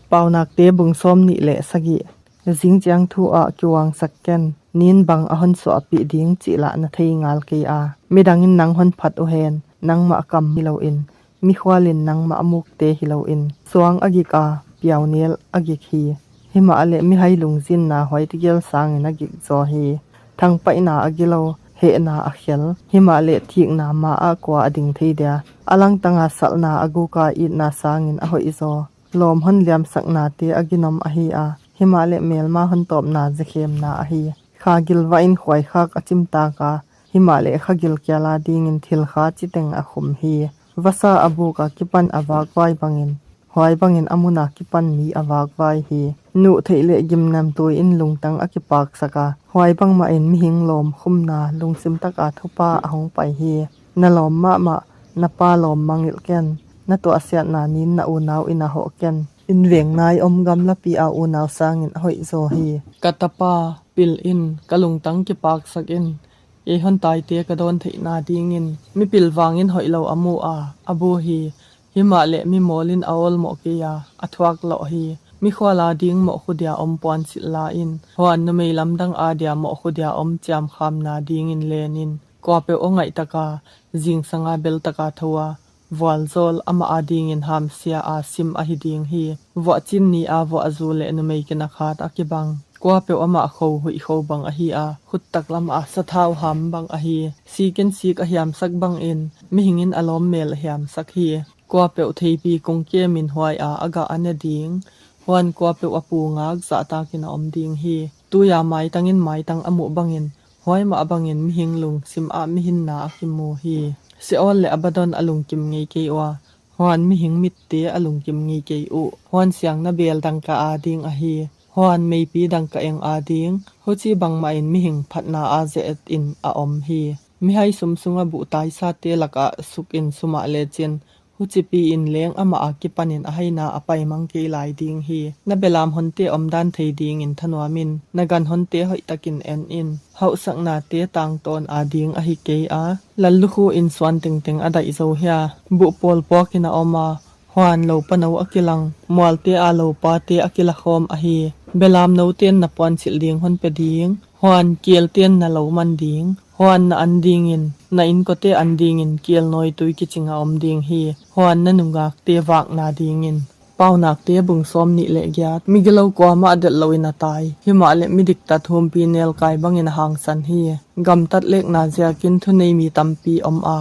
เป่านักเตบุงซ้อมนี่แหละสกิสิงจังทูอะกิวางสักแกนนินบังอะหอนสอปิดิงจิละนะเทงาลเกอามีดังอินนังหอนผัดโอเฮนนังมะกำฮิโลอินมีควาลินนังมะมุกเตฮิโลอินสวงอกิกาเปียวเนลอกิคีหิมะเลมีให้ลุงจินนาหอยติเกลสางนกิกจอฮีทั้งไปนาอกิโลเฮนาอเขลหิมะเลทิกนามาอะกว่าอดิงเทเดียอลังตังอาสัลนาอกูกาอีนาสางินอหอยซอลอมหอนเลียมสักนาเตอกินอมอฮีอาหิมะเลเมลมาหอนตอบนาจะเข้มนาอฮีคากิลวาอินขวยคักอจิมตากาหิมะเลขกิลกยาลาดิงินทิลคาจิเตงอะขุมฮีวะซาอบูกากิปันอวากไวบังอินหอยบังอินอมุนากิปันมีอวากไวฮีนุเทเลยิมนำตัวอินลุงตังอกิปากสกาหอยบังมาอินมิหิงลมคุมนาลุงซิมตักอาทุปาอหงไปฮีนาลอมมะนาปาลอมมังอิลเกนนาตัวอาเซียนานินนาอูนาวอินาโหเกนอินเวียงนายอมกำละปีอาอูนาวสางินหอยโซฮีกัตปาปิลอินกะลุงตังกิปากสักอินเอหอนตายเตกะโดนเทนาดิงินมิปิลวางินหอยเลาอมูอาอบูฮีหิมะเลมิโมลินอาวลโมเกียอทวักโลฮีมิขวาลาดิงโมขุเดียอมปวนสิลาอินฮวนนเมลัมดังอาเดียโมขุเดียอมจามคำนาดิงินเลนินกว่าเปอไงตะกาจิงสังอาเบลตะกาทัววอลโซลอามาอาดิงินหามเสียอาซิมอหิดิงฮีวะจินนีอาวะอซูเลนเมกินาคาตะกิบังกว่าเปออามาโคหุยโคบังอฮีอาขุดตักลำอาสะท้าวหามบังอฮีซีเกนซีกะหยามสักบังอินมิหิงินอลอมเมลหยามสักฮีกว่าเปอเทปีกงเกมินหวยอาอากาอันเนดิงฮวนกว่าเปอปูงากสะตากินอมดิงฮีตุยาไม้ตังอินไม้ตังอมุบังอินหวยมาบังอินมิหิงลุงซิมอามิหินนากิมโมฮีเสออนและอบดอนอลุงกิมงีเกอวาฮวนมิหิงมิตเตอลุงกิมงีเกอุฮวนเสียงนาเบลดังกะอาดิงอฮีฮวนเมปีดังกะเองอาดิงโฮจิบังมาอินมิหิงพัดนาอาเซตอินอาอมฮีมิให้สมสุงบุตายซาเตลักะสุกอินสุมาเลจินหุจิปีอินเลงอามาอากิปันินอให้นาอไปมังเกลายดิงฮีนาเบลามฮอนเตอมดานเทดิงอินทนวามินนากันฮอนเตหอยตะกินแอนอินเฮาสักนาเตตางตอนอาดิงอหิเกอาลัลลุคูอินสวนติงติงอดาอิโซเฮียบุปอลปอกินาอมาฮวานโลปนาวอกิลังมวลเตอาโลปาเตอกิลาคอมอฮีเบลามโนเตียนนาปอนสิลดิงฮอนเปดิงฮวานเกียลเตียนนาโลมันดิงฮวนna andingin na in kote andingin kiel noi tui kichinga omding hi hwan na nungak te wak na dingin paunak te bung som ni le gyat migelo kwa ma adel loina tai hima le midik ta thum pi nel kai bangin hang san hi gam tat lek na zia kin thunei mi tampi om a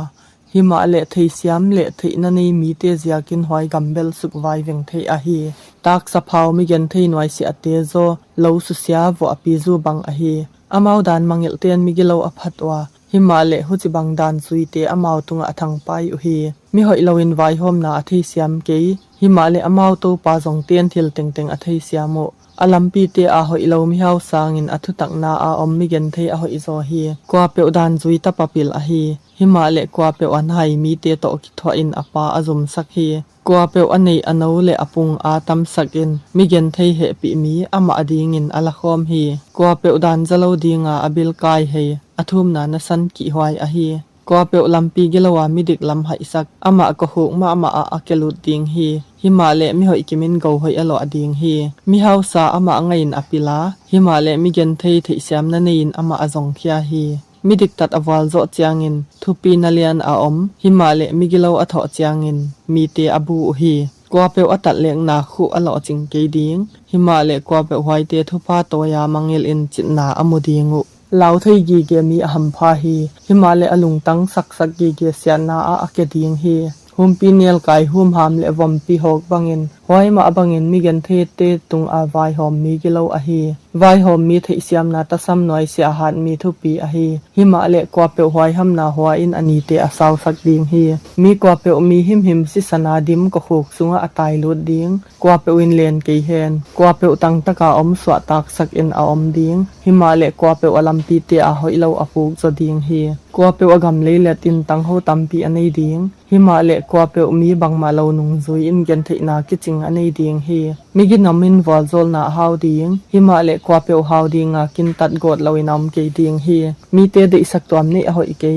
hima le thei siam le thei na nei mi te zia kin hoi gambel suk vai veng thei a hi tak saphau mi gen thei noi si ate zo lo su sia vo api zu bang a hi amau dan mangil ten migelo aphatwa himale huchi bangdan suite amau tunga athang pai u hi mi hoi loin vai hom na athei siam ke himale amau to pa jong ten thil teng teng athei siamo alampi te a hoi lo mi hau sangin athu tak na a om mi gen thei a hoi zo hi kwa pe dan zui ta papil a hi himale kwa pe an hai mi te to ki thwa in apa azum sak hi kwa pe anei ano le apung a tam sakin mi gen thei he pi mi ama adingin ala khom hi kwa pe dan zalo dinga abil kai he athum na na san ki hwai a hi kwa pe lampi gelawa mi dik lam hai sak ama ko hu ma ama a akelut ding hi himale mi hoi kimin go hoi alo ading hi mi hausa ama ngain apila himale mi gen thei thei siam na nein ama azong khia hi midik tat awal zo chiangin thupi nalian a om himale migilo atho chiangin mi te abu hi kwa pe atat leng na khu alo ching ke ding himale kwa pe hwai te thupa toya mangil in chitna amudingu lau thei gi ge mi aham pha hi himale alung tang sak sak gi ge siana a akeding hi humpi nel kai hum ham le vom pi hok bangin hoi ma bangin mi gen the te tung a vai hom mi gilo a hi vai hom mi thei siam na ta sam noi sia han mi thu pi a hi hima le kwa pe hoi ham na hwa in ani te asaw sak ding hi mi kwa pe mi him si sana dim ko khok sunga atai lut ding kwa pe win len ke hen kwa pe tang taka om swa tak sak in a om ding hima le kwa pe alam pi te a hoi lo a phuk zo ding hi kwa pe agam le let in tang ho tam pi anei ding hima le kwa pe mi bang ma lo nung zui in gen thei na kiching anei ding hi mi gi namin wal zol na how ding hima le kwa pe how ding a kin tat god lo inam ke ding hi mi te de sak tom nei a hoi ke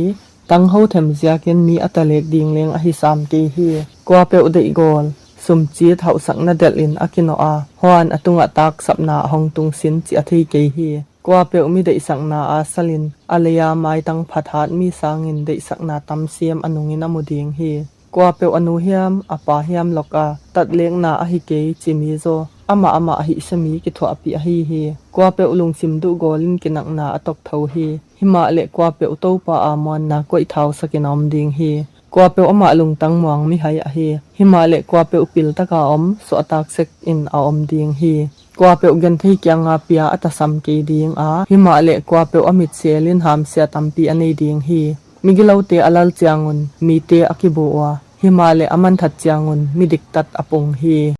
tang ho them zia ken mi atalek ding leng a hi sam ke hi kwa pe de gol สุมจีเท่าสักนาเดลินอากิโนอาฮวนอตุงอตักสับนาหงตุงสินจิอธิเกฮีกว่าเปวมีได้สักนาอาสลินอเลยาไม้ตังพัดหัดมีสางินได้สักนาตำเสียมอนุงินอมุดิงฮีกว่าเปวอนุเฮียมอปาเฮียมลกาตัดเลี้ยงนาอหิเกจิมิโซอามาอหิสมีกิทวอปิอหิฮีกว่าเปวลุงซิมดุโกลินกินักนาอตกเทาฮีหิมาเลกว่าเปวโตปาอามอนนากวยเทาสกินอมดิงฮีกว่าเปวอมาลุงตังมวงมิไฮอฮีหิมาเลกว่าเปวปิลตะกาอมสอตักเซกอินอาอมดิงฮีกว่าเปวกันที่กียงอาเปียอัตสัมเกดิงอาหิมาเลกว่าเปวอมิดเซลินหามเสียตัมปีอเนดิงฮีมิกิลาวเตอลัลจางุนมีเตอกิโบวาหิมาเลอมันทัดจางุนมิดิกตัดอปงฮี